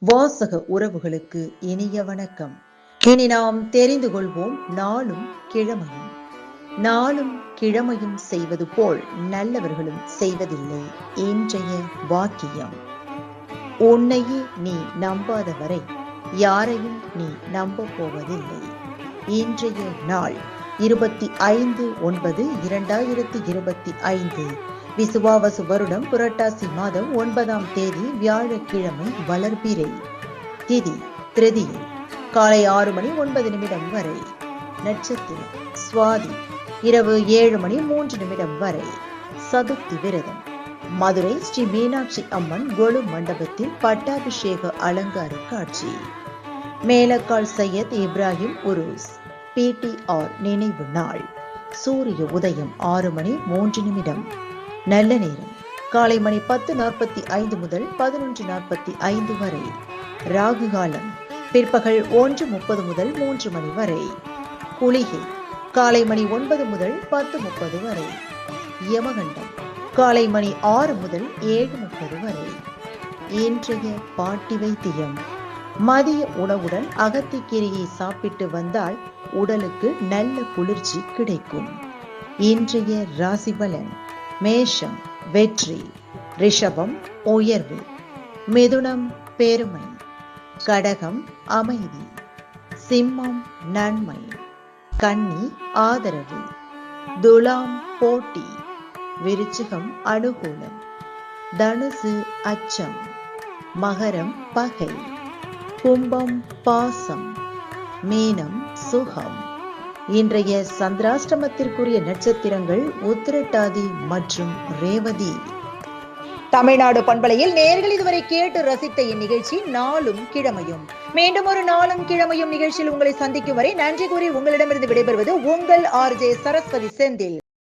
வாசக உறவுகளுக்கு இனிய வணக்கம். இனி நாம் தெரிந்து கொள்வோம் நாளும் கிழமையும். நாளும் கிழமையும் செய்வது போல் நல்லவர்களும் செய்வதில்லை. இன்றைய வாக்கியம்: உன்னையே நீ நம்பாத வரை யாரையும் நீ நம்ப போவதில்லை. இன்றைய நாள் 25/9/2025 விசுவாவசு வருடம் புரட்டாசி மாதம் 9ஆம் தேதி வியாழக்கிழமை. வளர்பிறை. திதி திருதியை. காலை 6:09 வரை. நட்சத்திரம் சுவாதி. இரவு 7:03 வரை. சதுர்த்தி விரதம். மதுரை ஸ்ரீ மீனாட்சி அம்மன் கொலு மண்டபத்தில் பட்டாபிஷேக அலங்கார காட்சி. மேலக்கால் சையத் இப்ராஹிம் உருஸ் PTR நினைவு நாள். சூரிய உதயம் 6:03. நல்ல நேரம் காலை மணி 10:45 முதல் 11:45 வரை. ராகு காலம் பிற்பகல் 1:30 முதல் 3 மணி வரை. குளிகை காலை மணி 9 முதல் 10:30 வரை. யமகண்டம் காலை மணி 6 முதல் 7:30 வரை. இன்றைய பாட்டி வைத்தியம்: மதிய உணவுடன் அகத்திக்கீரையை சாப்பிட்டு வந்தால் உடலுக்கு நல்ல குளிர்ச்சி கிடைக்கும். இன்றைய ராசி பலன்: மேஷம் வெற்றி, ரிஷபம் உயர்வு, மிதுனம் பெருமை, கடகம் அமைதி, சிம்மம் நன்மை, கன்னி ஆதரவு, துலாம் போட்டி, விருச்சிகம் அனுகூலம், தனுசு அச்சம், மகரம் பகை, கும்பம் பாசம், மீனம் சுகம். இன்றைய சந்திராஷ்டமத்திற்குரிய நட்சத்திரங்கள் உத்திரட்டாதி மற்றும் ரேவதி. தமிழ்நாடு பண்பலையில் நேயர்கள் இதுவரை கேட்டு ரசித்த இந்நிகழ்ச்சி நாளும் கிழமையும். மீண்டும் ஒரு நாளும் கிழமையும் நிகழ்ச்சியில் உங்களை சந்திக்கும் வரை நன்றி கூறி உங்களிடமிருந்து விடைபெறுவது உங்கள் RJ சரஸ்வதி செந்தில்.